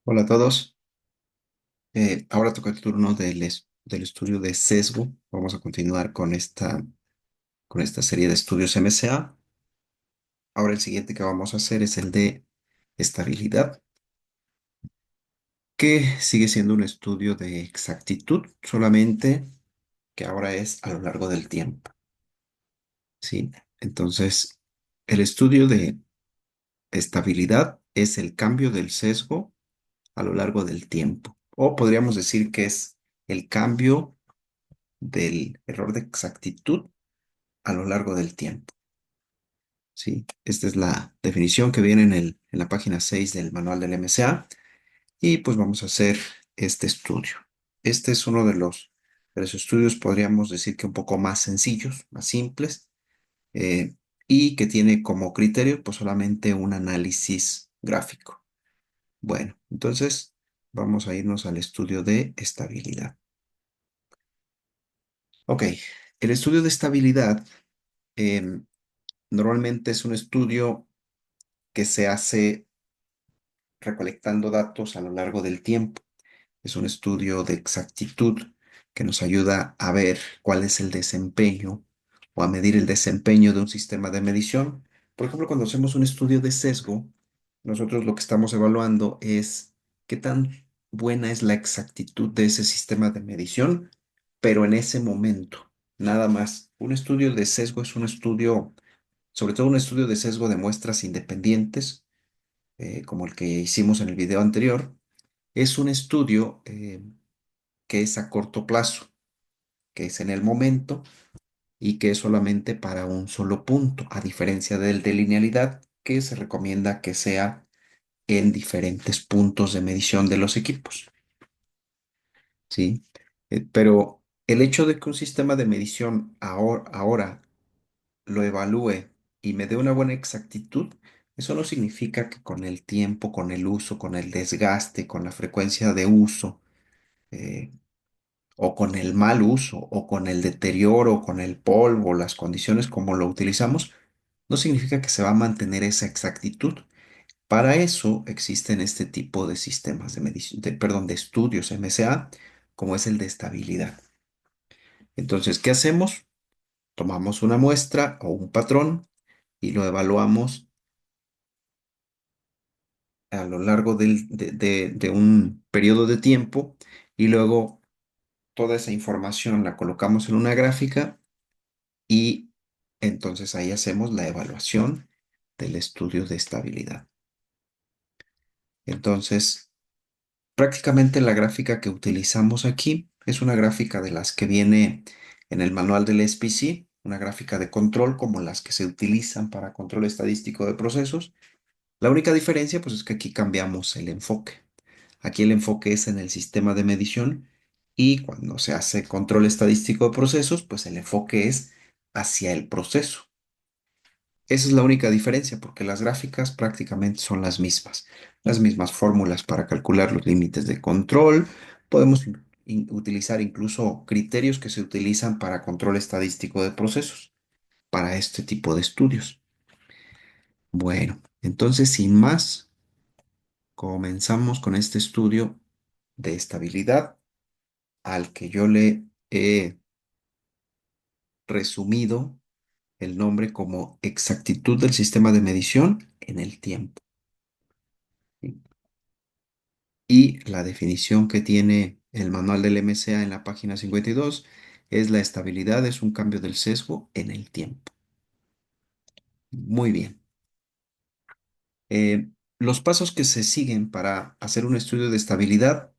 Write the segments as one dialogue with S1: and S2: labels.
S1: Hola a todos. Ahora toca el turno del estudio de sesgo. Vamos a continuar con esta serie de estudios MCA. Ahora el siguiente que vamos a hacer es el de estabilidad, que sigue siendo un estudio de exactitud, solamente que ahora es a lo largo del tiempo. ¿Sí? Entonces, el estudio de estabilidad es el cambio del sesgo a lo largo del tiempo. O podríamos decir que es el cambio del error de exactitud a lo largo del tiempo. ¿Sí? Esta es la definición que viene en la página 6 del manual del MCA y pues vamos a hacer este estudio. Este es uno de los estudios, podríamos decir que un poco más sencillos, más simples, eh, y que tiene como criterio pues solamente un análisis gráfico. Bueno, entonces vamos a irnos al estudio de estabilidad. Ok, el estudio de estabilidad em, normalmente es un estudio que se hace recolectando datos a lo largo del tiempo. Es un estudio de exactitud que nos ayuda a ver cuál es el desempeño o a medir el desempeño de un sistema de medición. Por ejemplo, cuando hacemos un estudio de sesgo, nosotros lo que estamos evaluando es qué tan buena es la exactitud de ese sistema de medición, pero en ese momento, nada más. Un estudio de sesgo es un estudio, sobre todo un estudio de sesgo de muestras independientes como el que hicimos en el video anterior, es un estudio que es a corto plazo, que es en el momento y que es solamente para un solo punto, a diferencia del de linealidad, que se recomienda que sea en diferentes puntos de medición de los equipos, ¿sí? Pero el hecho de que un sistema de medición ahora lo evalúe y me dé una buena exactitud, eso no significa que con el tiempo, con el uso, con el desgaste, con la frecuencia de uso, eh, o con el mal uso, o con el deterioro, con el polvo, las condiciones como lo utilizamos, no significa que se va a mantener esa exactitud. Para eso existen este tipo de sistemas de medición, perdón, de estudios MCA, como es el de estabilidad. Entonces, ¿qué hacemos? Tomamos una muestra o un patrón y lo evaluamos a lo largo de un periodo de tiempo y luego toda esa información la colocamos en una gráfica y entonces ahí hacemos la evaluación del estudio de estabilidad. Entonces, prácticamente la gráfica que utilizamos aquí es una gráfica de las que viene en el manual del SPC, una gráfica de control como las que se utilizan para control estadístico de procesos. La única diferencia pues es que aquí cambiamos el enfoque. Aquí el enfoque es en el sistema de medición y cuando se hace control estadístico de procesos, pues el enfoque es hacia el proceso. Esa es la única diferencia porque las gráficas prácticamente son las mismas fórmulas para calcular los límites de control. Podemos utilizar incluso criterios que se utilizan para control estadístico de procesos, para este tipo de estudios. Bueno, entonces sin más, comenzamos con este estudio de estabilidad al que yo le he resumido el nombre como exactitud del sistema de medición en el tiempo. ¿Sí? Y la definición que tiene el manual del MCA en la página 52 es la estabilidad es un cambio del sesgo en el tiempo. Muy bien. Los pasos que se siguen para hacer un estudio de estabilidad,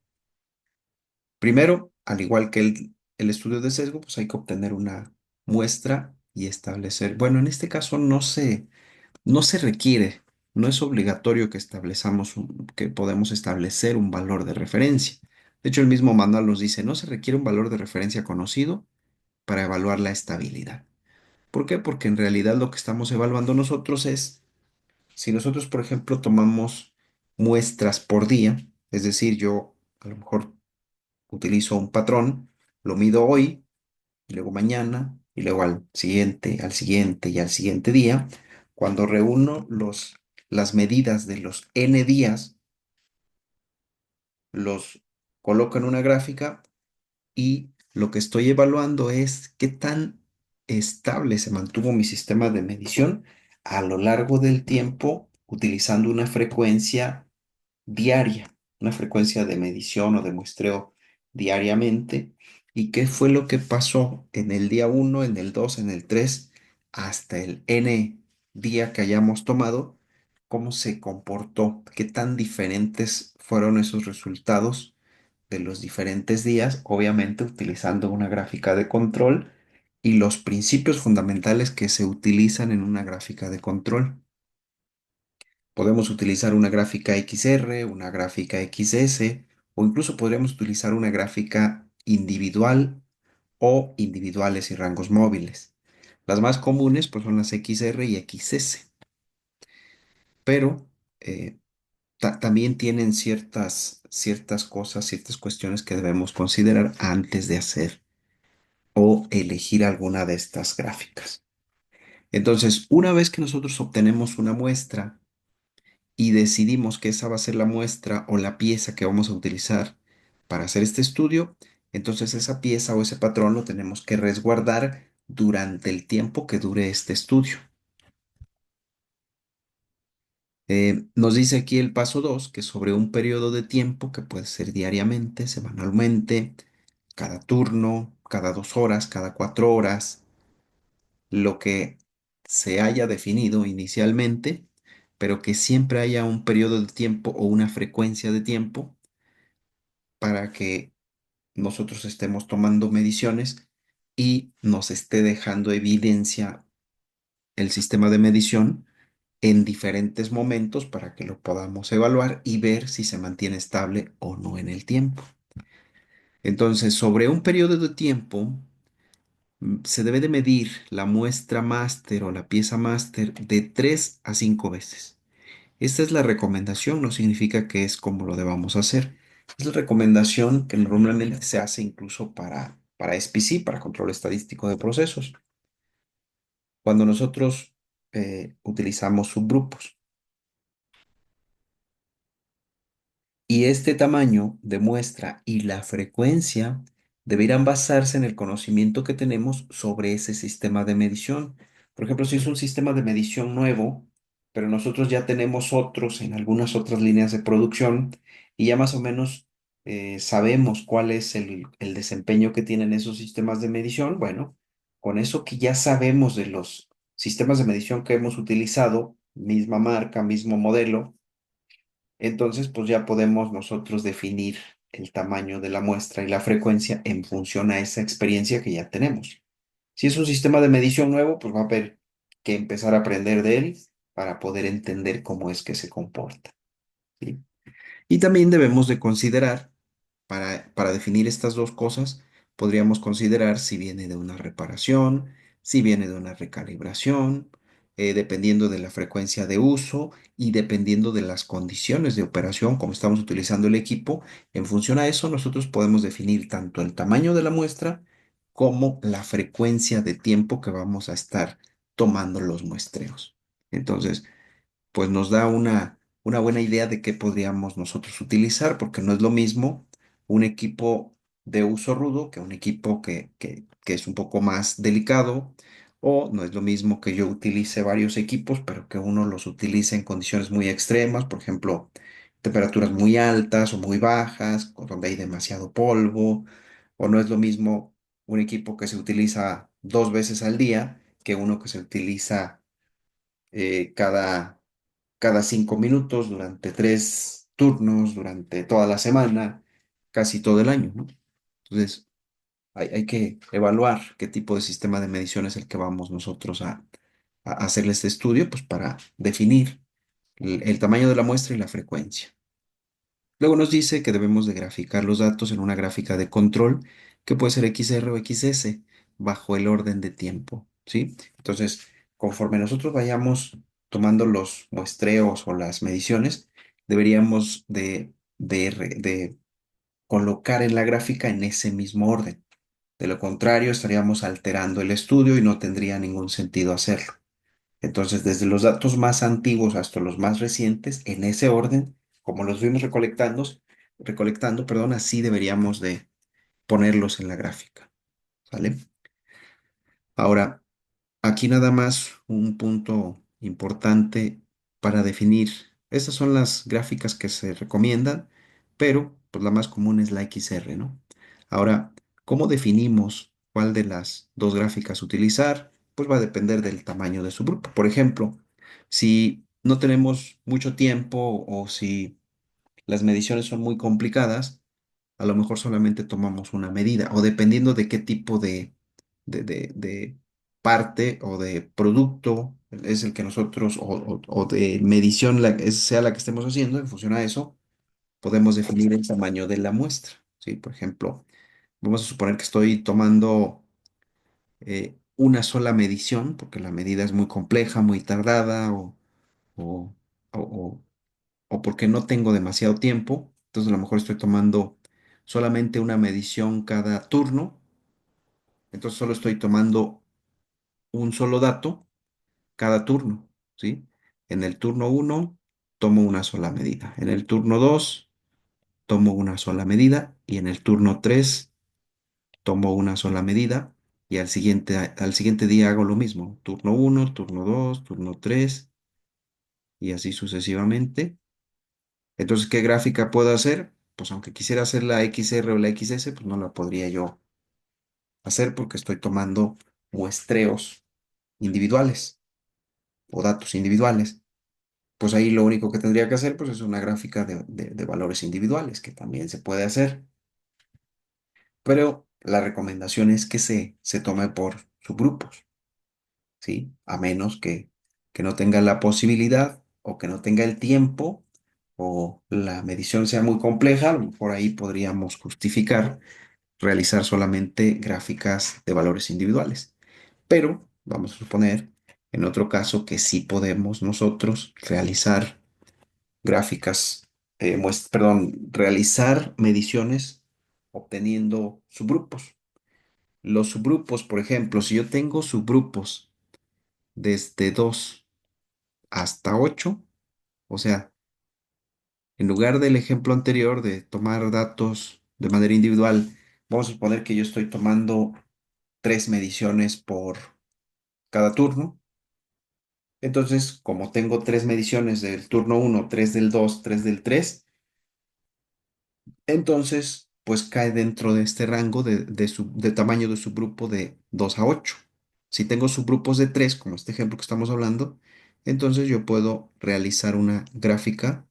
S1: primero, al igual que el estudio de sesgo, pues hay que obtener una muestra y establecer, bueno, en este caso no se requiere, no es obligatorio que que podemos establecer un valor de referencia. De hecho, el mismo manual nos dice, no se requiere un valor de referencia conocido para evaluar la estabilidad. ¿Por qué? Porque en realidad lo que estamos evaluando nosotros es, si nosotros, por ejemplo, tomamos muestras por día, es decir, yo a lo mejor utilizo un patrón, lo mido hoy, y luego mañana, y luego al siguiente y al siguiente día, cuando reúno las medidas de los n días, los coloco en una gráfica y lo que estoy evaluando es qué tan estable se mantuvo mi sistema de medición a lo largo del tiempo utilizando una frecuencia diaria, una frecuencia de medición o de muestreo diariamente. ¿Y qué fue lo que pasó en el día uno, en el 2, en el 3, hasta el N día que hayamos tomado? ¿Cómo se comportó? ¿Qué tan diferentes fueron esos resultados de los diferentes días? Obviamente utilizando una gráfica de control y los principios fundamentales que se utilizan en una gráfica de control. Podemos utilizar una gráfica XR, una gráfica XS o incluso podríamos utilizar una gráfica individual o individuales y rangos móviles. Las más comunes pues son las XR y XS, pero también tienen ciertas cosas, ciertas cuestiones que debemos considerar antes de hacer o elegir alguna de estas gráficas. Entonces, una vez que nosotros obtenemos una muestra, y decidimos que esa va a ser la muestra o la pieza que vamos a utilizar para hacer este estudio, entonces esa pieza o ese patrón lo tenemos que resguardar durante el tiempo que dure este estudio. Nos dice aquí el paso 2 que sobre un periodo de tiempo que puede ser diariamente, semanalmente, cada turno, cada 2 horas, cada 4 horas, lo que se haya definido inicialmente, pero que siempre haya un periodo de tiempo o una frecuencia de tiempo para que nosotros estemos tomando mediciones y nos esté dejando evidencia el sistema de medición en diferentes momentos para que lo podamos evaluar y ver si se mantiene estable o no en el tiempo. Entonces, sobre un periodo de tiempo, se debe de medir la muestra máster o la pieza máster de 3 a 5 veces. Esta es la recomendación, no significa que es como lo debamos hacer. Es la recomendación que normalmente se hace incluso para SPC, para control estadístico de procesos, cuando nosotros utilizamos subgrupos. Y este tamaño de muestra y la frecuencia deberán basarse en el conocimiento que tenemos sobre ese sistema de medición. Por ejemplo, si es un sistema de medición nuevo, pero nosotros ya tenemos otros en algunas otras líneas de producción y ya más o menos sabemos cuál es el desempeño que tienen esos sistemas de medición, bueno, con eso que ya sabemos de los sistemas de medición que hemos utilizado, misma marca, mismo modelo, entonces, pues ya podemos nosotros definir el tamaño de la muestra y la frecuencia en función a esa experiencia que ya tenemos. Si es un sistema de medición nuevo, pues va a haber que empezar a aprender de él para poder entender cómo es que se comporta, ¿sí? Y también debemos de considerar, para definir estas dos cosas, podríamos considerar si viene de una reparación, si viene de una recalibración, dependiendo de la frecuencia de uso y dependiendo de las condiciones de operación, como estamos utilizando el equipo. En función a eso, nosotros podemos definir tanto el tamaño de la muestra como la frecuencia de tiempo que vamos a estar tomando los muestreos. Entonces, pues nos da una buena idea de qué podríamos nosotros utilizar, porque no es lo mismo un equipo de uso rudo que un equipo que es un poco más delicado, o no es lo mismo que yo utilice varios equipos, pero que uno los utilice en condiciones muy extremas, por ejemplo, temperaturas muy altas o muy bajas, o donde hay demasiado polvo, o no es lo mismo un equipo que se utiliza 2 veces al día que uno que se utiliza cada 5 minutos, durante 3 turnos, durante toda la semana, casi todo el año, ¿no? Entonces, hay que evaluar qué tipo de sistema de medición es el que vamos nosotros a hacerle este estudio, pues para definir el tamaño de la muestra y la frecuencia. Luego nos dice que debemos de graficar los datos en una gráfica de control que puede ser XR o XS bajo el orden de tiempo, ¿sí? Entonces, conforme nosotros vayamos tomando los muestreos o las mediciones, deberíamos de colocar en la gráfica en ese mismo orden. De lo contrario, estaríamos alterando el estudio y no tendría ningún sentido hacerlo. Entonces, desde los datos más antiguos hasta los más recientes, en ese orden, como los fuimos recolectando, recolectando, perdón, así deberíamos de ponerlos en la gráfica, ¿sale? Ahora, aquí nada más un punto importante para definir. Estas son las gráficas que se recomiendan, pero pues la más común es la XR, ¿no? Ahora, ¿cómo definimos cuál de las dos gráficas utilizar? Pues va a depender del tamaño de su grupo. Por ejemplo, si no tenemos mucho tiempo o si las mediciones son muy complicadas, a lo mejor solamente tomamos una medida o dependiendo de qué tipo de parte o de producto es el que nosotros o de medición sea la que estemos haciendo, en función a eso, podemos definir el tamaño de la muestra. ¿Sí? Por ejemplo, vamos a suponer que estoy tomando una sola medición, porque la medida es muy compleja, muy tardada o, o, o o porque no tengo demasiado tiempo, entonces a lo mejor estoy tomando solamente una medición cada turno, entonces solo estoy tomando un solo dato cada turno, ¿sí? En el turno uno tomo una sola medida, en el turno 2 tomo una sola medida y en el turno 3 tomo una sola medida y al siguiente día hago lo mismo, turno uno, turno 2, turno 3 y así sucesivamente. Entonces, ¿qué gráfica puedo hacer? Pues aunque quisiera hacer la XR o la XS, pues no la podría yo hacer porque estoy tomando muestreos individuales o datos individuales. Pues ahí lo único que tendría que hacer pues es una gráfica de valores individuales, que también se puede hacer. Pero la recomendación es que se tome por subgrupos, ¿sí? A menos que no tenga la posibilidad o que no tenga el tiempo o la medición sea muy compleja, a lo mejor ahí podríamos justificar realizar solamente gráficas de valores individuales. Pero vamos a suponer en otro caso que sí podemos nosotros realizar gráficas, perdón, realizar mediciones obteniendo subgrupos. Los subgrupos, por ejemplo, si yo tengo subgrupos desde 2 hasta 8, o sea, en lugar del ejemplo anterior de tomar datos de manera individual, vamos a suponer que yo estoy tomando 3 mediciones por cada turno. Entonces, como tengo 3 mediciones del turno uno, 3 del 2, 3 del 3, entonces, pues cae dentro de este rango de tamaño de subgrupo de 2 a 8. Si tengo subgrupos de 3, como este ejemplo que estamos hablando, entonces yo puedo realizar una gráfica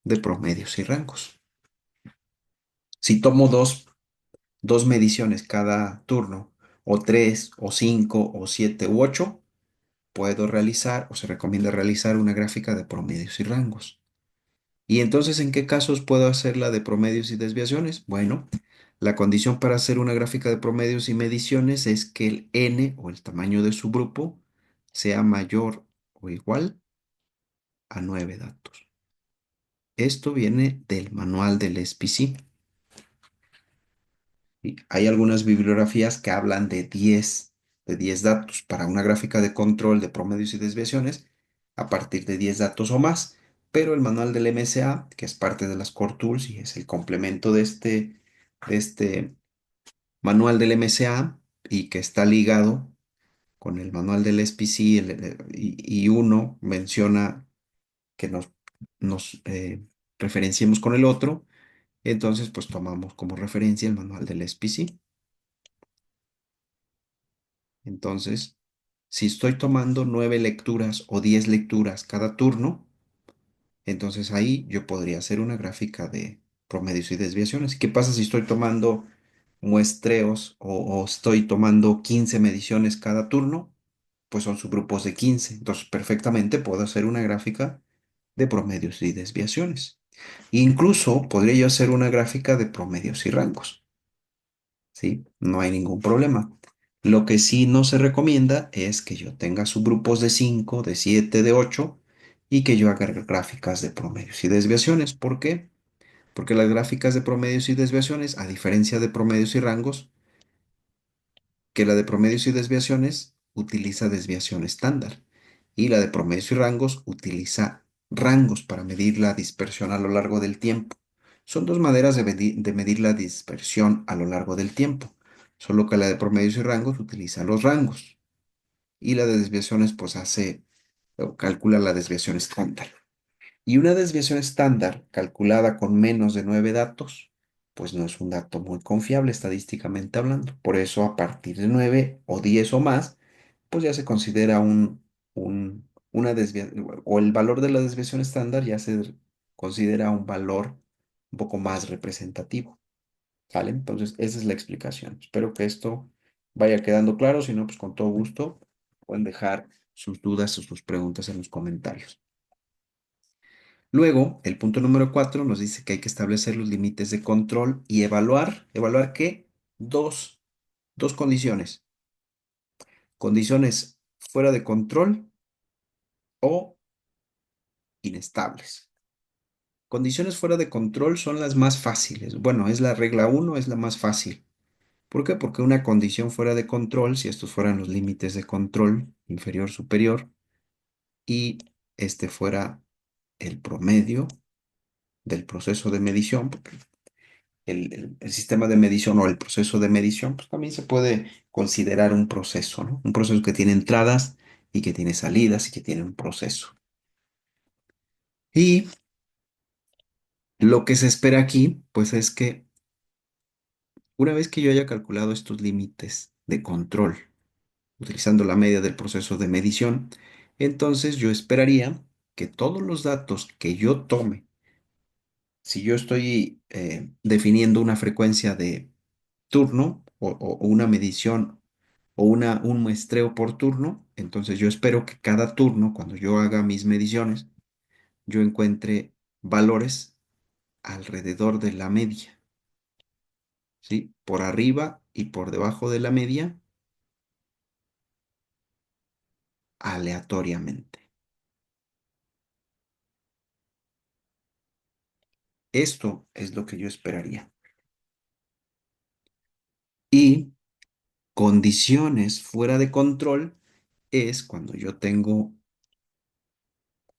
S1: de promedios y rangos. Si tomo dos mediciones cada turno, o 3, o 5, o 7 u 8, puedo realizar o se recomienda realizar una gráfica de promedios y rangos. ¿Y entonces en qué casos puedo hacer la de promedios y desviaciones? Bueno, la condición para hacer una gráfica de promedios y mediciones es que el n o el tamaño de su grupo sea mayor o igual a 9 datos. Esto viene del manual del SPC. Y hay algunas bibliografías que hablan de 10 datos para una gráfica de control de promedios y desviaciones a partir de 10 datos o más, pero el manual del MSA, que es parte de las Core Tools y es el complemento de este manual del MSA y que está ligado con el manual del SPC y uno menciona que nos referenciemos con el otro, entonces pues tomamos como referencia el manual del SPC. Entonces, si estoy tomando 9 lecturas o 10 lecturas cada turno, entonces ahí yo podría hacer una gráfica de promedios y desviaciones. ¿Qué pasa si estoy tomando muestreos o estoy tomando 15 mediciones cada turno? Pues son subgrupos de 15. Entonces, perfectamente puedo hacer una gráfica de promedios y desviaciones. Incluso podría yo hacer una gráfica de promedios y rangos. ¿Sí? No hay ningún problema. Lo que sí no se recomienda es que yo tenga subgrupos de 5, de 7, de 8 y que yo haga gráficas de promedios y desviaciones. ¿Por qué? Porque las gráficas de promedios y desviaciones, a diferencia de promedios y rangos, que la de promedios y desviaciones utiliza desviación estándar y la de promedios y rangos utiliza rangos para medir la dispersión a lo largo del tiempo. Son dos maneras de medir la dispersión a lo largo del tiempo, solo que la de promedios y rangos utiliza los rangos y la de desviaciones pues hace o calcula la desviación estándar. Y una desviación estándar calculada con menos de 9 datos, pues no es un dato muy confiable estadísticamente hablando. Por eso a partir de 9 o 10 o más, pues ya se considera una desviación, o el valor de la desviación estándar ya se considera un valor un poco más representativo. ¿Sale? Entonces, esa es la explicación. Espero que esto vaya quedando claro. Si no, pues con todo gusto pueden dejar sus dudas o sus preguntas en los comentarios. Luego, el punto número 4 nos dice que hay que establecer los límites de control y evaluar. ¿Evaluar qué? Dos condiciones. Condiciones fuera de control o inestables. Condiciones fuera de control son las más fáciles. Bueno, es la regla uno, es la más fácil. ¿Por qué? Porque una condición fuera de control, si estos fueran los límites de control inferior, superior, y este fuera el promedio del proceso de medición, porque el sistema de medición o el proceso de medición, pues también se puede considerar un proceso, ¿no? Un proceso que tiene entradas y que tiene salidas y que tiene un proceso. Y lo que se espera aquí, pues es que una vez que yo haya calculado estos límites de control, utilizando la media del proceso de medición, entonces yo esperaría que todos los datos que yo tome, si yo estoy definiendo una frecuencia de turno o una medición o un muestreo por turno, entonces yo espero que cada turno, cuando yo haga mis mediciones, yo encuentre valores alrededor de la media, ¿sí? Por arriba y por debajo de la media, aleatoriamente. Esto es lo que yo esperaría. Y condiciones fuera de control es cuando yo tengo,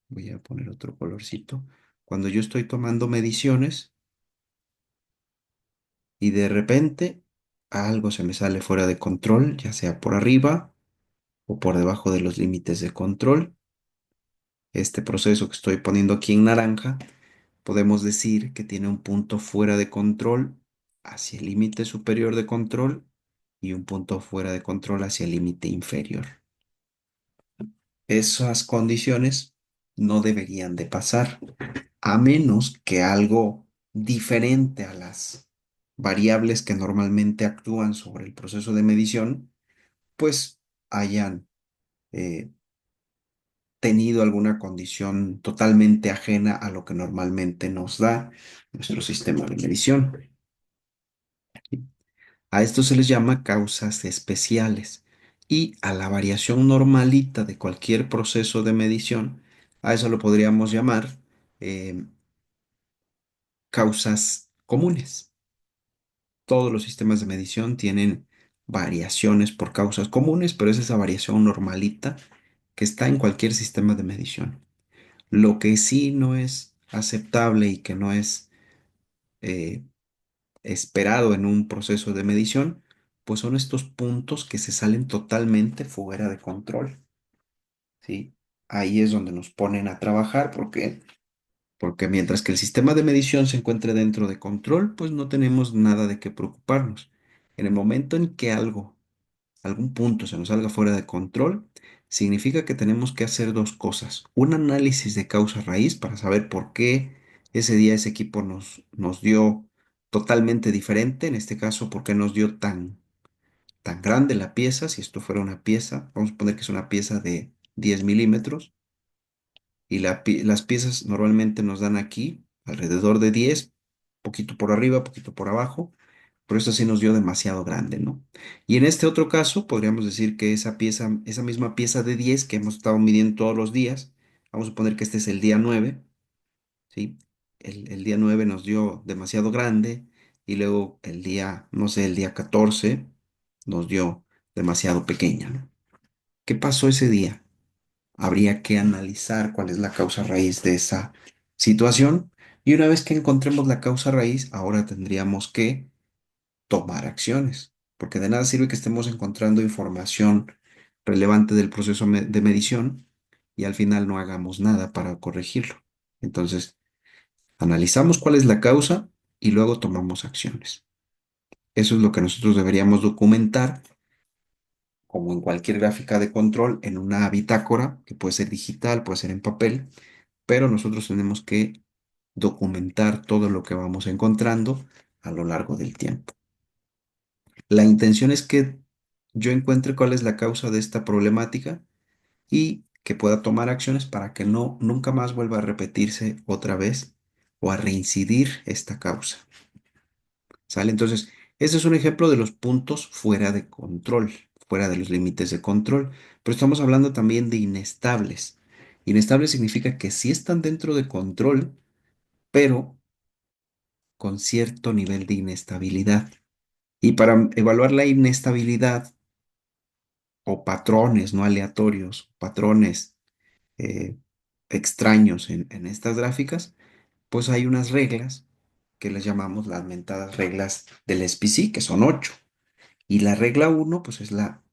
S1: voy a poner otro colorcito, cuando yo estoy tomando mediciones y de repente algo se me sale fuera de control, ya sea por arriba o por debajo de los límites de control. Este proceso que estoy poniendo aquí en naranja, podemos decir que tiene un punto fuera de control hacia el límite superior de control y un punto fuera de control hacia el límite inferior. Esas condiciones no deberían de pasar, a menos que algo diferente a las variables que normalmente actúan sobre el proceso de medición, pues hayan eh, tenido alguna condición totalmente ajena a lo que normalmente nos da nuestro sistema de medición. A esto se les llama causas especiales y a la variación normalita de cualquier proceso de medición, a eso lo podríamos llamar eh, causas comunes. Todos los sistemas de medición tienen variaciones por causas comunes, pero es esa variación normalita que está en cualquier sistema de medición. Lo que sí no es aceptable y que no es eh, esperado en un proceso de medición, pues son estos puntos que se salen totalmente fuera de control, ¿sí? Ahí es donde nos ponen a trabajar porque mientras que el sistema de medición se encuentre dentro de control, pues no tenemos nada de qué preocuparnos. En el momento en que algún punto se nos salga fuera de control, significa que tenemos que hacer dos cosas. Un análisis de causa raíz para saber por qué ese día ese equipo nos dio totalmente diferente. En este caso, por qué nos dio tan grande la pieza. Si esto fuera una pieza, vamos a poner que es una pieza de 10 milímetros y las piezas normalmente nos dan aquí alrededor de 10, poquito por arriba, poquito por abajo, pero esto sí nos dio demasiado grande, ¿no? Y en este otro caso, podríamos decir que esa pieza, esa misma pieza de 10 que hemos estado midiendo todos los días, vamos a suponer que este es el día 9, ¿sí? El día 9 nos dio demasiado grande y luego el día, no sé, el día 14 nos dio demasiado pequeña, ¿no? ¿Qué pasó ese día? Habría que analizar cuál es la causa raíz de esa situación Y una vez que encontremos la causa raíz, ahora tendríamos que tomar acciones, porque de nada sirve que estemos encontrando información relevante del proceso de medición y al final no hagamos nada para corregirlo. Entonces, analizamos cuál es la causa y luego tomamos acciones. Eso es lo que nosotros deberíamos documentar, como en cualquier gráfica de control, en una bitácora, que puede ser digital, puede ser en papel, pero nosotros tenemos que documentar todo lo que vamos encontrando a lo largo del tiempo. La intención es que yo encuentre cuál es la causa de esta problemática y que pueda tomar acciones para que no nunca más vuelva a repetirse otra vez o a reincidir esta causa. ¿Sale? Entonces, ese es un ejemplo de los puntos fuera de control, fuera de los límites de control. Pero estamos hablando también de inestables. Inestable significa que sí están dentro de control, pero con cierto nivel de inestabilidad. Y para evaluar la inestabilidad o patrones no aleatorios, patrones eh, extraños en estas gráficas, pues hay unas reglas que les llamamos las mentadas reglas del SPC, que son 8. Y la regla uno pues es la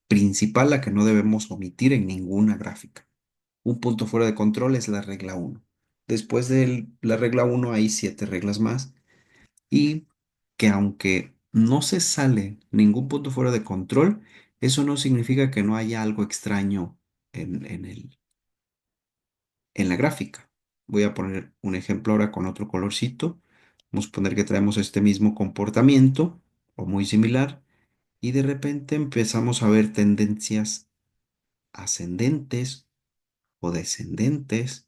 S1: principal, la que no debemos omitir en ninguna gráfica. Un punto fuera de control es la regla uno. Después de la regla uno hay 7 reglas más y que aunque no se sale ningún punto fuera de control, eso no significa que no haya algo extraño en la gráfica. Voy a poner un ejemplo ahora con otro colorcito. Vamos a poner que traemos este mismo comportamiento o muy similar y de repente empezamos a ver tendencias ascendentes o descendentes.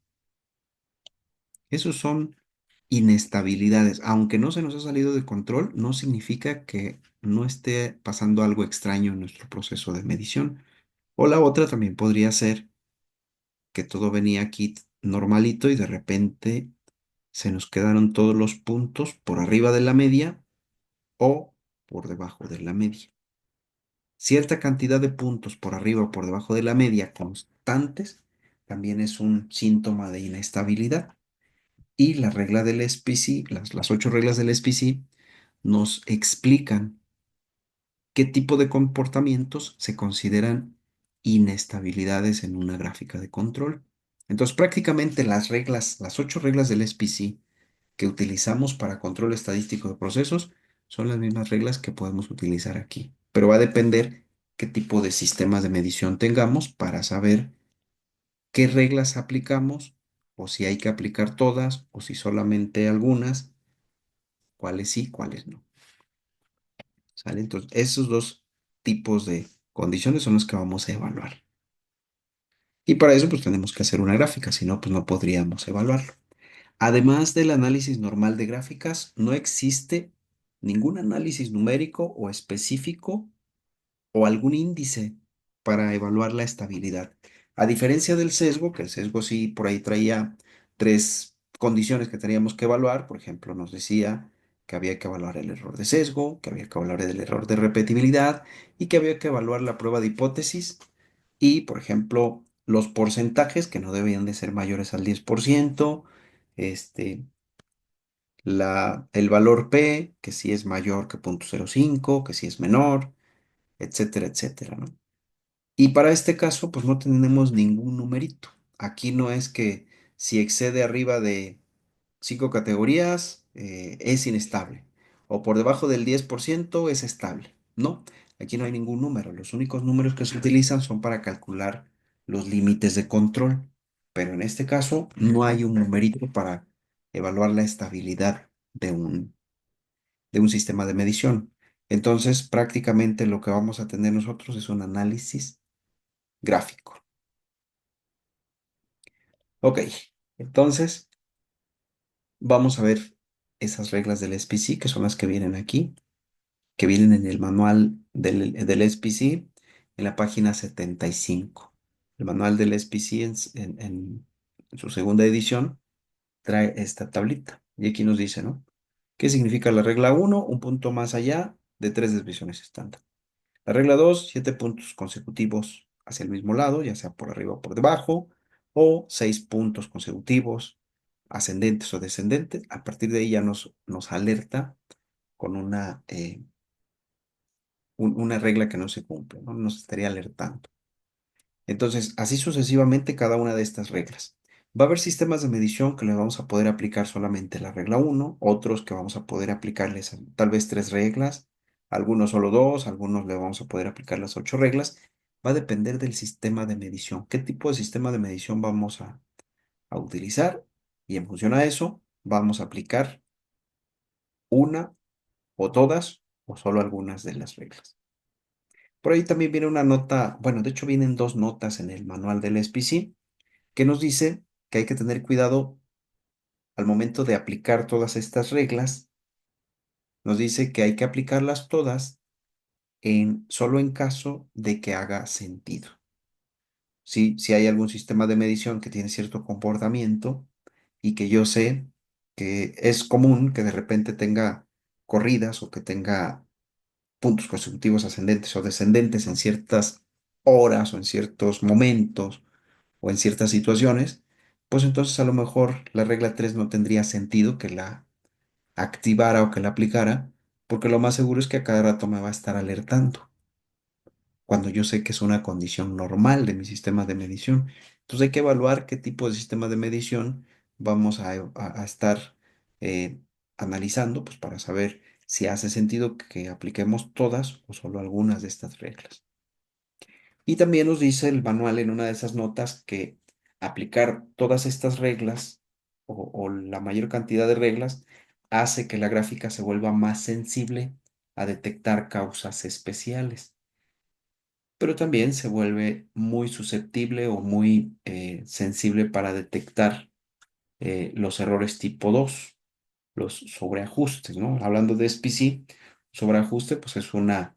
S1: Esos son inestabilidades. Aunque no se nos ha salido de control, no significa que no esté pasando algo extraño en nuestro proceso de medición. O la otra también podría ser que todo venía aquí normalito y de repente se nos quedaron todos los puntos por arriba de la media o por debajo de la media. Cierta cantidad de puntos por arriba o por debajo de la media constantes también es un síntoma de inestabilidad. Y la regla del SPC, las 8 reglas del SPC, nos explican qué tipo de comportamientos se consideran inestabilidades en una gráfica de control. Entonces, prácticamente las 8 reglas del SPC que utilizamos para control estadístico de procesos son las mismas reglas que podemos utilizar aquí. Pero va a depender qué tipo de sistemas de medición tengamos para saber qué reglas aplicamos o si hay que aplicar todas o si solamente algunas, cuáles sí, cuáles no. ¿Sale? Entonces, esos dos tipos de condiciones son los que vamos a evaluar. Y para eso, pues tenemos que hacer una gráfica, si no, pues no podríamos evaluarlo. Además del análisis normal de gráficas, no existe ningún análisis numérico o específico o algún índice para evaluar la estabilidad. A diferencia del sesgo, que el sesgo sí por ahí traía 3 condiciones que teníamos que evaluar. Por ejemplo, nos decía que había que evaluar el error de sesgo, que había que evaluar el error de repetibilidad y que había que evaluar la prueba de hipótesis y, por ejemplo, los porcentajes que no debían de ser mayores al 10%, este, el valor P, que si es mayor que 0.05, que si es menor, etcétera, etcétera, ¿no? Y para este caso, pues no tenemos ningún numerito. Aquí no es que si excede arriba de 5 categorías es inestable o por debajo del 10% es estable. No, aquí no hay ningún número. Los únicos números que se utilizan son para calcular los límites de control. Pero en este caso no hay un numerito para evaluar la estabilidad de un sistema de medición. Entonces, prácticamente lo que vamos a tener nosotros es un análisis gráfico. Ok, entonces vamos a ver esas reglas del SPC, que son las que vienen aquí, que vienen en el manual del SPC en la página 75. El manual del SPC en su segunda edición trae esta tablita. Y aquí nos dice, ¿no? ¿Qué significa la regla uno? Un punto más allá de 3 desviaciones estándar. La regla 2, 7 puntos consecutivos hacia el mismo lado, ya sea por arriba o por debajo, o 6 puntos consecutivos ascendentes o descendentes, a partir de ahí ya nos alerta con una regla que no se cumple, ¿no? Nos estaría alertando. Entonces, así sucesivamente cada una de estas reglas. Va a haber sistemas de medición que le vamos a poder aplicar solamente la regla uno, otros que vamos a poder aplicarles tal vez 3 reglas, algunos solo 2, algunos le vamos a poder aplicar las 8 reglas. Va a depender del sistema de medición. ¿Qué tipo de sistema de medición vamos a utilizar? Y en función a eso, vamos a aplicar una o todas o solo algunas de las reglas. Por ahí también viene una nota, bueno, de hecho vienen 2 notas en el manual del SPC que nos dice que hay que tener cuidado al momento de aplicar todas estas reglas. Nos dice que hay que aplicarlas todas solo en caso de que haga sentido. ¿Sí? Si hay algún sistema de medición que tiene cierto comportamiento y que yo sé que es común que de repente tenga corridas o que tenga puntos consecutivos ascendentes o descendentes en ciertas horas o en ciertos momentos o en ciertas situaciones, pues entonces a lo mejor la regla 3 no tendría sentido que la activara o que la aplicara, porque lo más seguro es que a cada rato me va a estar alertando, cuando yo sé que es una condición normal de mi sistema de medición. Entonces hay que evaluar qué tipo de sistema de medición vamos a estar eh, analizando, pues para saber si hace sentido que apliquemos todas o solo algunas de estas reglas. Y también nos dice el manual en una de esas notas que aplicar todas estas reglas o la mayor cantidad de reglas hace que la gráfica se vuelva más sensible a detectar causas especiales, pero también se vuelve muy susceptible o muy sensible para detectar los errores tipo 2, los sobreajustes, ¿no? Hablando de SPC, sobreajuste, pues es una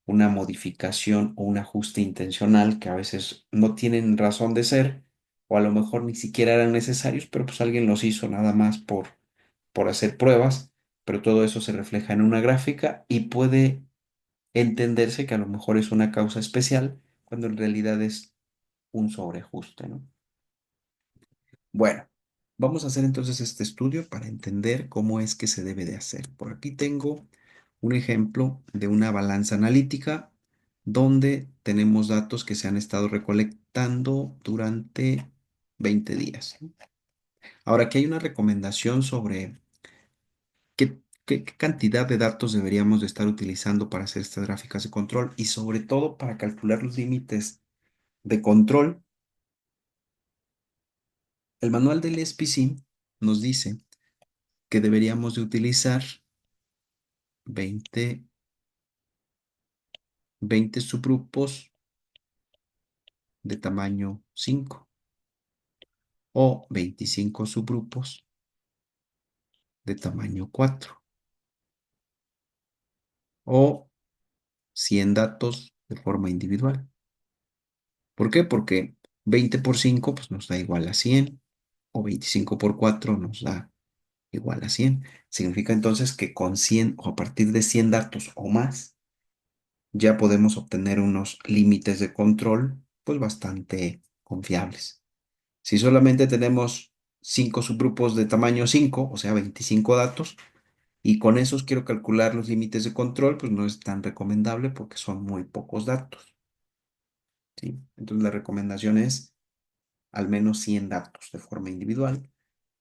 S1: modificación o un ajuste intencional que a veces no tienen razón de ser o a lo mejor ni siquiera eran necesarios, pero pues alguien los hizo nada más por hacer pruebas, pero todo eso se refleja en una gráfica y puede entenderse que a lo mejor es una causa especial cuando en realidad es un sobreajuste, ¿no? Bueno, vamos a hacer entonces este estudio para entender cómo es que se debe de hacer. Por aquí tengo un ejemplo de una balanza analítica donde tenemos datos que se han estado recolectando durante 20 días. Ahora, aquí hay una recomendación sobre qué cantidad de datos deberíamos de estar utilizando para hacer estas gráficas de control y sobre todo para calcular los límites de control. El manual del SPC nos dice que deberíamos de utilizar 20 20 subgrupos de tamaño 5 o 25 subgrupos de tamaño 4 o 100 datos de forma individual. ¿Por qué? Porque 20 por 5 pues, nos da igual a 100 o 25 por 4 nos da igual a 100. Significa entonces que con 100 o a partir de 100 datos o más ya podemos obtener unos límites de control pues bastante confiables. Si solamente tenemos 5 subgrupos de tamaño 5, o sea, 25 datos, y con esos quiero calcular los límites de control, pues no es tan recomendable porque son muy pocos datos, ¿sí? Entonces la recomendación es al menos 100 datos de forma individual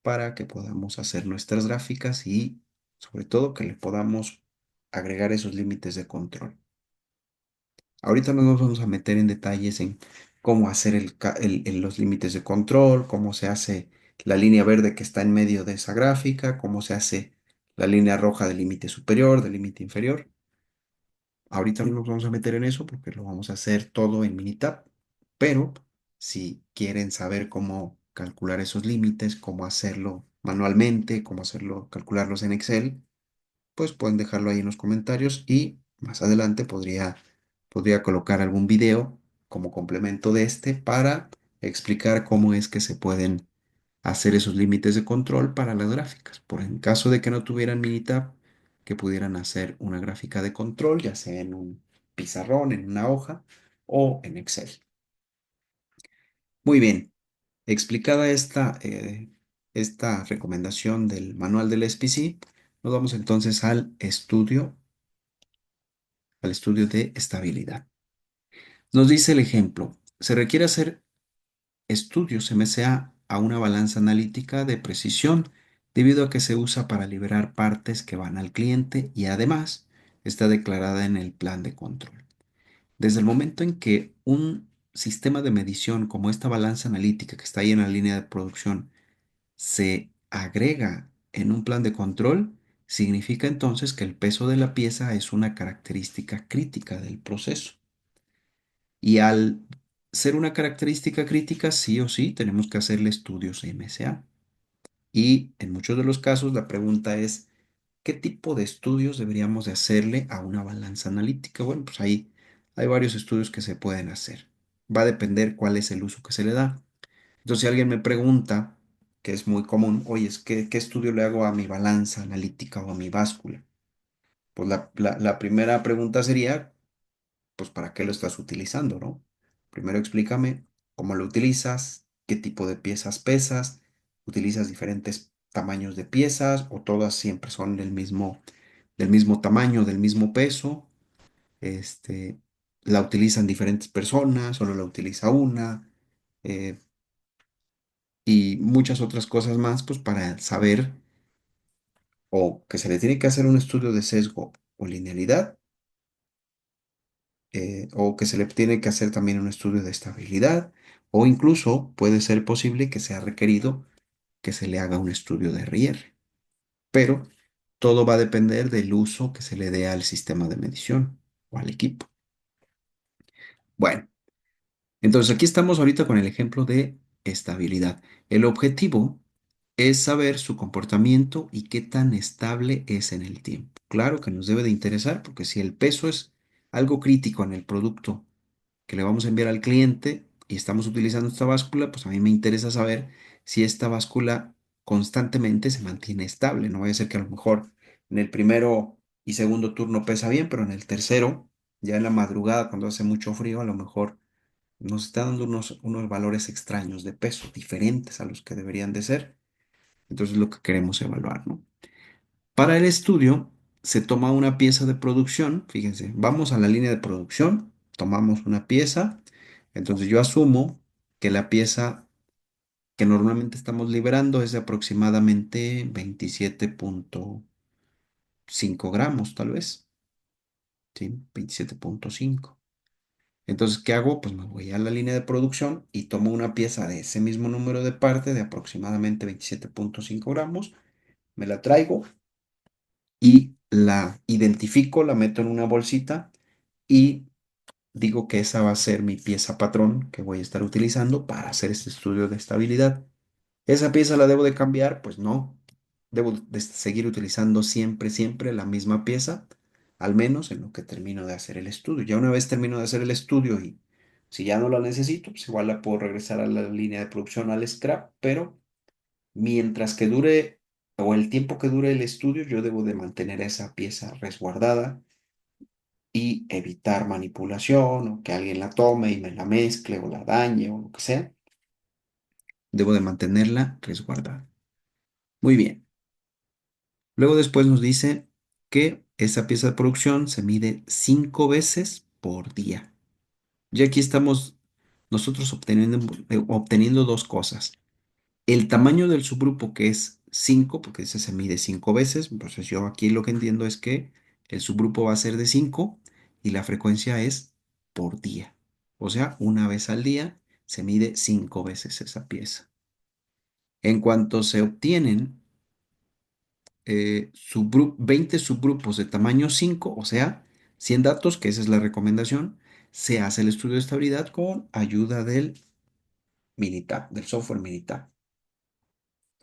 S1: para que podamos hacer nuestras gráficas y sobre todo que le podamos agregar esos límites de control. Ahorita no nos vamos a meter en detalles en cómo hacer los límites de control, cómo se hace la línea verde que está en medio de esa gráfica, cómo se hace la línea roja del límite superior, del límite inferior. Ahorita no nos vamos a meter en eso porque lo vamos a hacer todo en Minitab, pero si quieren saber cómo calcular esos límites, cómo hacerlo manualmente, cómo hacerlo, calcularlos en Excel, pues pueden dejarlo ahí en los comentarios y más adelante podría colocar algún video como complemento de este para explicar cómo es que se pueden hacer esos límites de control para las gráficas. Por en caso de que no tuvieran Minitab, que pudieran hacer una gráfica de control, ya sea en un pizarrón, en una hoja o en Excel. Muy bien, explicada esta recomendación del manual del SPC, nos vamos entonces al estudio de estabilidad. Nos dice el ejemplo, se requiere hacer estudios MSA a una balanza analítica de precisión debido a que se usa para liberar partes que van al cliente y además está declarada en el plan de control. Desde el momento en que un sistema de medición como esta balanza analítica que está ahí en la línea de producción se agrega en un plan de control, significa entonces que el peso de la pieza es una característica crítica del proceso. Y al ser una característica crítica, sí o sí, tenemos que hacerle estudios MSA. Y en muchos de los casos la pregunta es, ¿qué tipo de estudios deberíamos de hacerle a una balanza analítica? Bueno, pues ahí hay varios estudios que se pueden hacer. Va a depender cuál es el uso que se le da. Entonces, si alguien me pregunta, que es muy común, oye, ¿qué estudio le hago a mi balanza analítica o a mi báscula? Pues la primera pregunta sería, pues, ¿para qué lo estás utilizando, no? Primero explícame cómo lo utilizas, qué tipo de piezas pesas, utilizas diferentes tamaños de piezas o todas siempre son del mismo tamaño, del mismo peso. Este, la utilizan diferentes personas, solo la utiliza una, eh, y muchas otras cosas más, pues para saber o que se le tiene que hacer un estudio de sesgo o linealidad, o que se le tiene que hacer también un estudio de estabilidad, o incluso puede ser posible que sea requerido que se le haga un estudio de RIR. Pero todo va a depender del uso que se le dé al sistema de medición o al equipo. Bueno, entonces aquí estamos ahorita con el ejemplo de estabilidad. El objetivo es saber su comportamiento y qué tan estable es en el tiempo. Claro que nos debe de interesar porque si el peso es algo crítico en el producto que le vamos a enviar al cliente y estamos utilizando esta báscula, pues a mí me interesa saber si esta báscula constantemente se mantiene estable. No vaya a ser que a lo mejor en el primero y segundo turno pesa bien, pero en el tercero, ya en la madrugada, cuando hace mucho frío, a lo mejor nos está dando unos valores extraños de peso, diferentes a los que deberían de ser. Entonces es lo que queremos evaluar, ¿no? Para el estudio se toma una pieza de producción, fíjense, vamos a la línea de producción, tomamos una pieza, entonces yo asumo que la pieza que normalmente estamos liberando es de aproximadamente 27,5 gramos, tal vez, ¿sí? 27,5. Entonces, ¿qué hago? Pues me voy a la línea de producción y tomo una pieza de ese mismo número de parte, de aproximadamente 27,5 gramos, me la traigo y la identifico, la meto en una bolsita y digo que esa va a ser mi pieza patrón que voy a estar utilizando para hacer este estudio de estabilidad. ¿Esa pieza la debo de cambiar? Pues no. Debo de seguir utilizando siempre, siempre la misma pieza, al menos en lo que termino de hacer el estudio. Ya una vez termino de hacer el estudio y si ya no la necesito, pues igual la puedo regresar a la línea de producción, al scrap, pero mientras que dure o el tiempo que dure el estudio, yo debo de mantener esa pieza resguardada y evitar manipulación o que alguien la tome y me la mezcle o la dañe o lo que sea. Debo de mantenerla resguardada. Muy bien. Luego después nos dice que esa pieza de producción se mide 5 veces por día. Y aquí estamos nosotros obteniendo dos cosas. El tamaño del subgrupo, que es 5 porque ese se mide 5 veces. Entonces yo aquí lo que entiendo es que el subgrupo va a ser de 5 y la frecuencia es por día. O sea, una vez al día se mide 5 veces esa pieza. En cuanto se obtienen 20 subgrupos de tamaño 5, o sea, 100 datos, que esa es la recomendación, se hace el estudio de estabilidad con ayuda del Minitab, del software Minitab.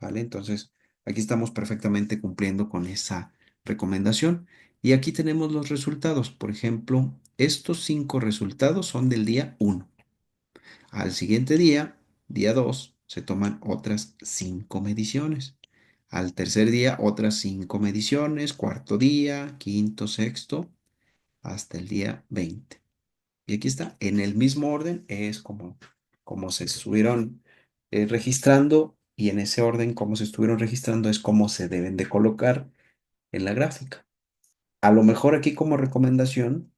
S1: ¿Vale? Entonces, aquí estamos perfectamente cumpliendo con esa recomendación. Y aquí tenemos los resultados. Por ejemplo, estos 5 resultados son del día 1. Al siguiente día, día 2, se toman otras 5 mediciones. Al tercer día, otras 5 mediciones. Cuarto día, quinto, sexto, hasta el día 20. Y aquí está, en el mismo orden, es como se estuvieron registrando y en ese orden, como se estuvieron registrando, es como se deben de colocar en la gráfica. A lo mejor aquí como recomendación,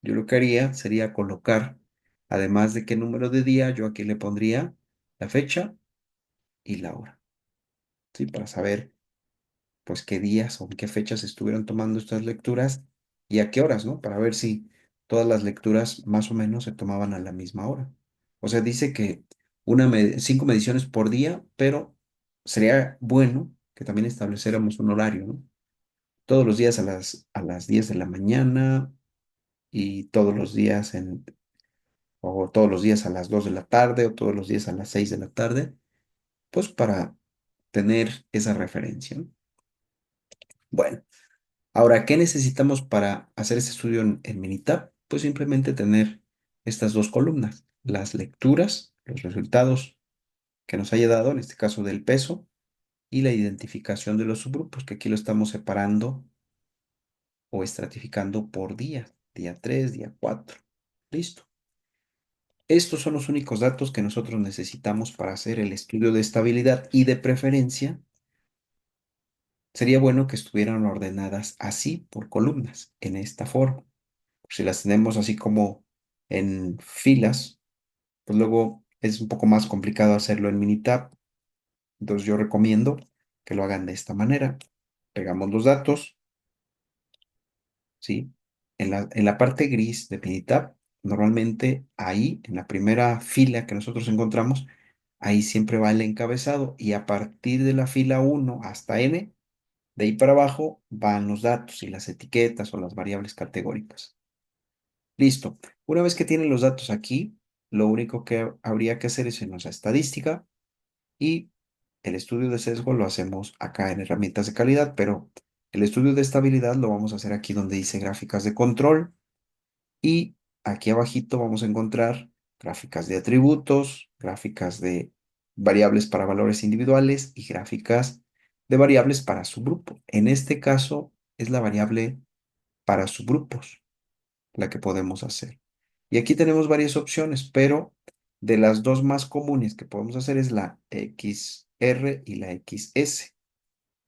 S1: yo lo que haría sería colocar, además de qué número de día, yo aquí le pondría la fecha y la hora, ¿sí? Para saber, pues, qué días o en qué fechas estuvieron tomando estas lecturas y a qué horas, ¿no? Para ver si todas las lecturas más o menos se tomaban a la misma hora. O sea, dice que 5 mediciones por día, pero sería bueno que también estableciéramos un horario, ¿no? Todos los días a las 10 de la mañana y todos los días o todos los días a las 2 de la tarde o todos los días a las 6 de la tarde, pues para tener esa referencia, ¿no? Bueno, ahora, ¿qué necesitamos para hacer este estudio en Minitab? Pues simplemente tener estas dos columnas, las lecturas, los resultados que nos haya dado, en este caso del peso, y la identificación de los subgrupos, que aquí lo estamos separando o estratificando por día, día 3, día 4. Listo. Estos son los únicos datos que nosotros necesitamos para hacer el estudio de estabilidad y de preferencia. Sería bueno que estuvieran ordenadas así por columnas, en esta forma. Si las tenemos así como en filas, pues luego es un poco más complicado hacerlo en Minitab. Entonces yo recomiendo que lo hagan de esta manera. Pegamos los datos, ¿sí? En la parte gris de Minitab, normalmente ahí, en la primera fila que nosotros encontramos, ahí siempre va el encabezado y a partir de la fila 1 hasta N, de ahí para abajo van los datos y las etiquetas o las variables categóricas. Listo. Una vez que tienen los datos aquí, lo único que habría que hacer es irnos a estadística y el estudio de sesgo lo hacemos acá en herramientas de calidad, pero el estudio de estabilidad lo vamos a hacer aquí donde dice gráficas de control y aquí abajito vamos a encontrar gráficas de atributos, gráficas de variables para valores individuales y gráficas de variables para subgrupos. En este caso es la variable para subgrupos la que podemos hacer. Y aquí tenemos varias opciones, pero de las dos más comunes que podemos hacer es la XR y la XS.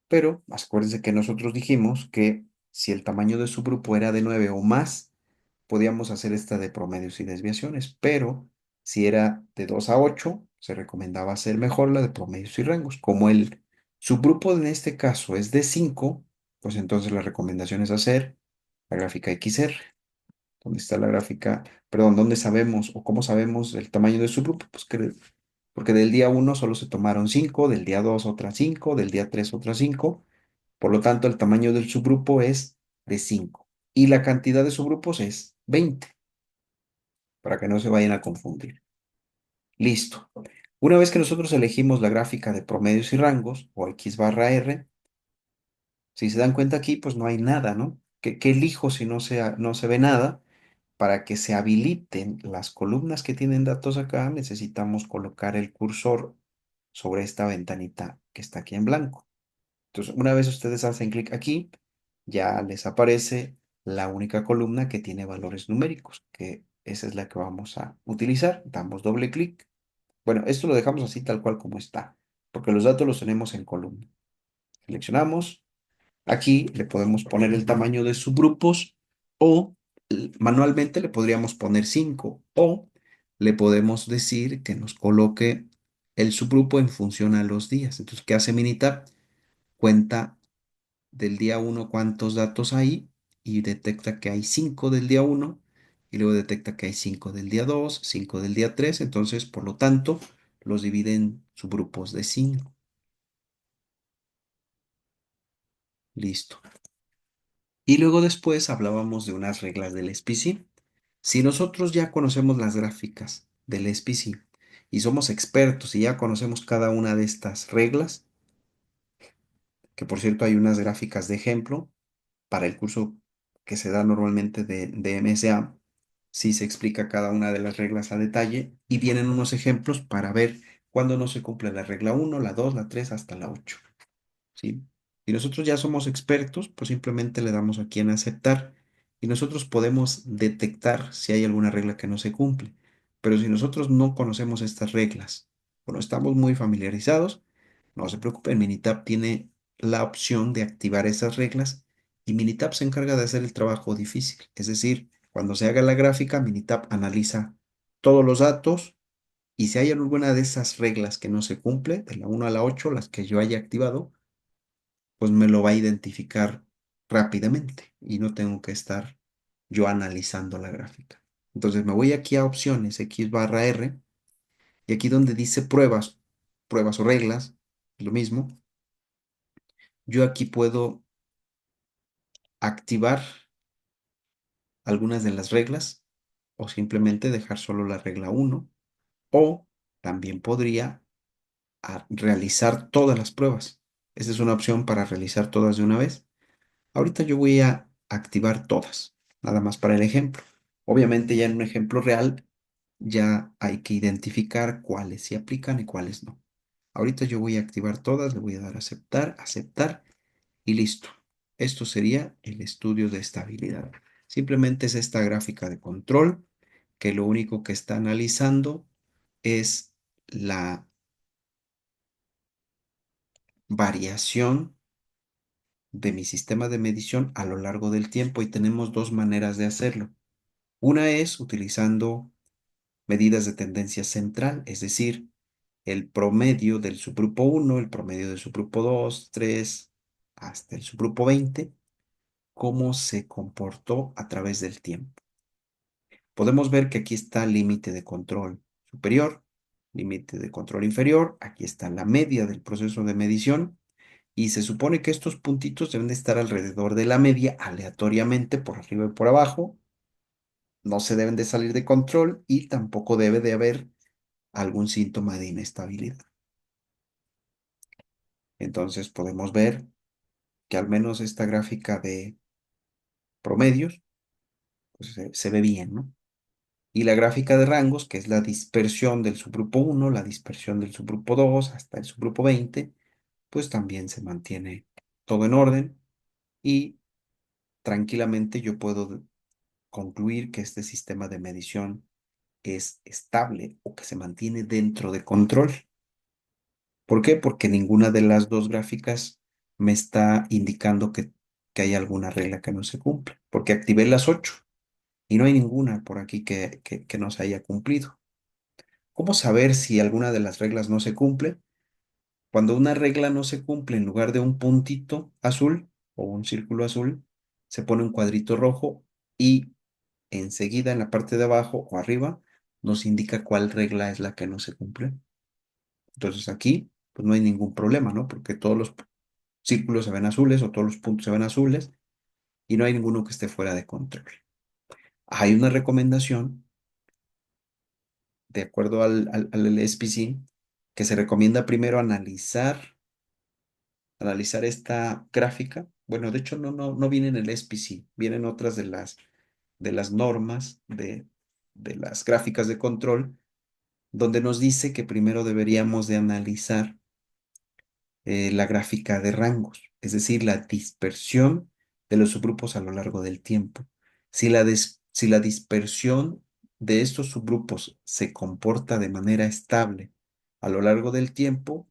S1: Pero acuérdense que nosotros dijimos que si el tamaño de su grupo era de 9 o más, podíamos hacer esta de promedios y desviaciones, pero si era de 2 a 8, se recomendaba hacer mejor la de promedios y rangos. Como el subgrupo en este caso es de 5, pues entonces la recomendación es hacer la gráfica XR. ¿Dónde está la gráfica? Perdón, ¿dónde sabemos o cómo sabemos el tamaño de su grupo? Pues porque del día 1 solo se tomaron 5, del día 2 otras 5, del día 3 otras 5. Por lo tanto, el tamaño del subgrupo es de 5 y la cantidad de subgrupos es 20, para que no se vayan a confundir. Listo. Una vez que nosotros elegimos la gráfica de promedios y rangos o X barra R, si se dan cuenta aquí, pues no hay nada, ¿no? ¿Qué elijo si no se ve nada? Para que se habiliten las columnas que tienen datos acá, necesitamos colocar el cursor sobre esta ventanita que está aquí en blanco. Entonces, una vez ustedes hacen clic aquí, ya les aparece la única columna que tiene valores numéricos, que esa es la que vamos a utilizar. Damos doble clic. Bueno, esto lo dejamos así tal cual como está, porque los datos los tenemos en columna. Seleccionamos. Aquí le podemos poner el tamaño de subgrupos o manualmente le podríamos poner 5 o le podemos decir que nos coloque el subgrupo en función a los días. Entonces, ¿qué hace Minitab? Cuenta del día 1 cuántos datos hay y detecta que hay 5 del día 1 y luego detecta que hay 5 del día 2, 5 del día 3. Entonces, por lo tanto, los divide en subgrupos de 5. Listo. Y luego después hablábamos de unas reglas del SPC. Si nosotros ya conocemos las gráficas del SPC y somos expertos y ya conocemos cada una de estas reglas, que por cierto hay unas gráficas de ejemplo para el curso que se da normalmente de MSA, sí se explica cada una de las reglas a detalle y vienen unos ejemplos para ver cuándo no se cumple la regla 1, la 2, la 3 hasta la 8. ¿Sí? Si nosotros ya somos expertos, pues simplemente le damos aquí en aceptar y nosotros podemos detectar si hay alguna regla que no se cumple. Pero si nosotros no conocemos estas reglas o no estamos muy familiarizados, No se preocupen, Minitab tiene la opción de activar esas reglas y Minitab se encarga de hacer el trabajo difícil. Es decir, cuando se haga la gráfica, Minitab analiza todos los datos y si hay alguna de esas reglas que no se cumple, de la 1 a la 8, las que yo haya activado, pues me lo va a identificar rápidamente y no tengo que estar yo analizando la gráfica. Entonces me voy aquí a opciones, X barra R, y aquí donde dice pruebas, pruebas o reglas, lo mismo, yo aquí puedo activar algunas de las reglas o simplemente dejar solo la regla uno, o también podría realizar todas las pruebas. Esta es una opción para realizar todas de una vez. Ahorita yo voy a activar todas, nada más para el ejemplo. Obviamente ya en un ejemplo real ya hay que identificar cuáles se aplican y cuáles no. Ahorita yo voy a activar todas, le voy a dar a aceptar, aceptar y listo. Esto sería el estudio de estabilidad. Simplemente es esta gráfica de control que lo único que está analizando es la variación de mi sistema de medición a lo largo del tiempo y tenemos dos maneras de hacerlo. Una es utilizando medidas de tendencia central, es decir, el promedio del subgrupo 1, el promedio del subgrupo 2, 3, hasta el subgrupo 20, cómo se comportó a través del tiempo. Podemos ver que aquí está el límite de control superior, límite de control inferior, aquí está la media del proceso de medición y se supone que estos puntitos deben de estar alrededor de la media aleatoriamente por arriba y por abajo, no se deben de salir de control y tampoco debe de haber algún síntoma de inestabilidad. Entonces podemos ver que al menos esta gráfica de promedios pues, se ve bien, ¿no? Y la gráfica de rangos, que es la dispersión del subgrupo 1, la dispersión del subgrupo 2 hasta el subgrupo 20, pues también se mantiene todo en orden y tranquilamente yo puedo concluir que este sistema de medición es estable o que se mantiene dentro de control. ¿Por qué? Porque ninguna de las dos gráficas me está indicando que hay alguna regla que no se cumple, porque activé las 8 y no hay ninguna por aquí que no se haya cumplido. ¿Cómo saber si alguna de las reglas no se cumple? Cuando una regla no se cumple, en lugar de un puntito azul o un círculo azul, se pone un cuadrito rojo y enseguida en la parte de abajo o arriba nos indica cuál regla es la que no se cumple. Entonces aquí pues no hay ningún problema, ¿no? Porque todos los círculos se ven azules o todos los puntos se ven azules y no hay ninguno que esté fuera de control. Hay una recomendación de acuerdo al SPC que se recomienda primero analizar esta gráfica. Bueno, de hecho no viene en el SPC, vienen otras de las normas de las gráficas de control, donde nos dice que primero deberíamos de analizar la gráfica de rangos, es decir, la dispersión de los subgrupos a lo largo del tiempo. Si la dispersión de estos subgrupos se comporta de manera estable a lo largo del tiempo,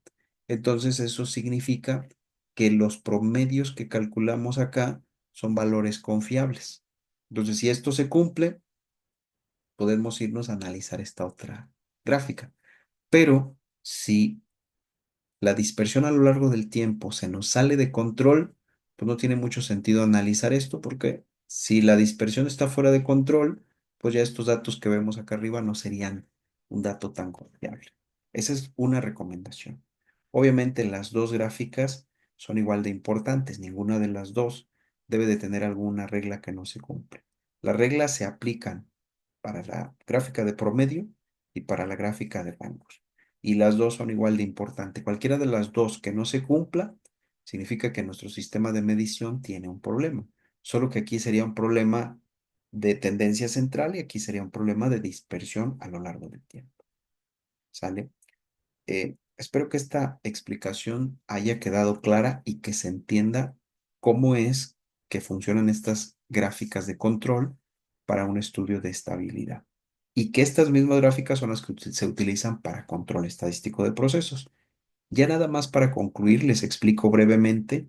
S1: entonces eso significa que los promedios que calculamos acá son valores confiables. Entonces, si esto se cumple, podemos irnos a analizar esta otra gráfica. Pero si la dispersión a lo largo del tiempo se nos sale de control, pues no tiene mucho sentido analizar esto porque si la dispersión está fuera de control, pues ya estos datos que vemos acá arriba no serían un dato tan confiable. Esa es una recomendación. Obviamente las dos gráficas son igual de importantes, ninguna de las dos debe de tener alguna regla que no se cumple. Las reglas se aplican para la gráfica de promedio y para la gráfica de rangos y las dos son igual de importantes. Cualquiera de las dos que no se cumpla, significa que nuestro sistema de medición tiene un problema. Solo que aquí sería un problema de tendencia central y aquí sería un problema de dispersión a lo largo del tiempo. ¿Sale? Espero que esta explicación haya quedado clara y que se entienda cómo es que funcionan estas gráficas de control para un estudio de estabilidad. Y que estas mismas gráficas son las que se utilizan para control estadístico de procesos. Ya nada más para concluir, les explico brevemente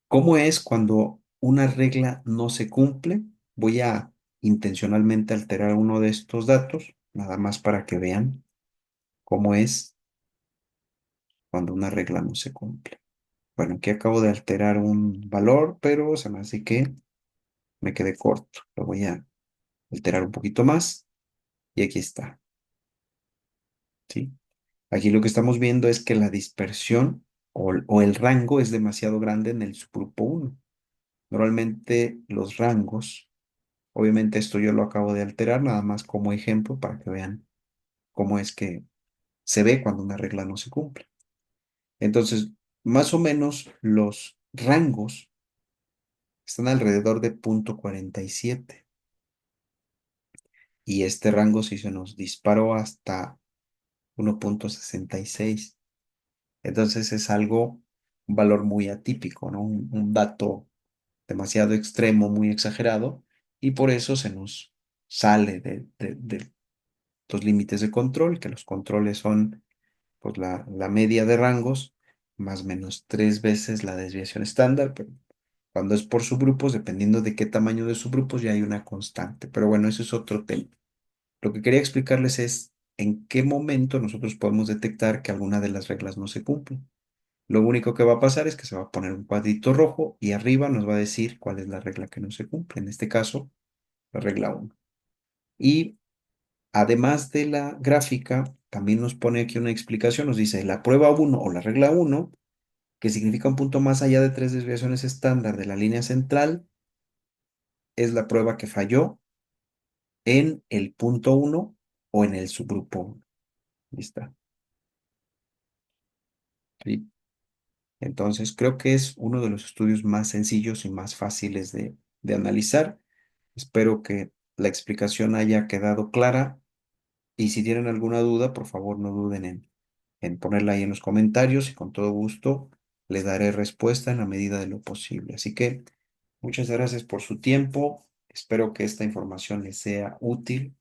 S1: cómo es cuando una regla no se cumple. Voy a intencionalmente alterar uno de estos datos, nada más para que vean cómo es cuando una regla no se cumple. Bueno, aquí acabo de alterar un valor, pero se me hace que me quedé corto. Lo voy a alterar un poquito más y aquí está, ¿sí? Aquí lo que estamos viendo es que la dispersión o el rango es demasiado grande en el subgrupo uno. Normalmente los rangos, obviamente esto yo lo acabo de alterar nada más como ejemplo para que vean cómo es que se ve cuando una regla no se cumple. Entonces, más o menos los rangos están alrededor de 0,47 y este rango sí se nos disparó hasta 1,66. Entonces es algo, un valor muy atípico, ¿no? Un dato demasiado extremo, muy exagerado, y por eso se nos sale de los límites de control, que los controles son pues la media de rangos más menos 3 veces la desviación estándar, pero cuando es por subgrupos, dependiendo de qué tamaño de subgrupos, ya hay una constante. Pero bueno, eso es otro tema. Lo que quería explicarles es en qué momento nosotros podemos detectar que alguna de las reglas no se cumple. Lo único que va a pasar es que se va a poner un cuadrito rojo y arriba nos va a decir cuál es la regla que no se cumple. En este caso, la regla uno. Y además de la gráfica, también nos pone aquí una explicación. Nos dice la prueba uno o la regla uno, que significa un punto más allá de 3 desviaciones estándar de la línea central, es la prueba que falló en el punto uno o en el subgrupo 1. Ahí está. ¿Sí? Entonces, creo que es uno de los estudios más sencillos y más fáciles de analizar. Espero que la explicación haya quedado clara y si tienen alguna duda, por favor no duden en ponerla ahí en los comentarios y con todo gusto les daré respuesta en la medida de lo posible. Así que muchas gracias por su tiempo. Espero que esta información les sea útil.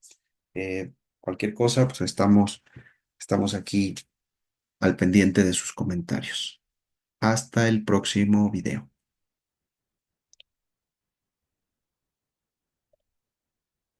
S1: Cualquier cosa, pues estamos aquí al pendiente de sus comentarios. Hasta el próximo video.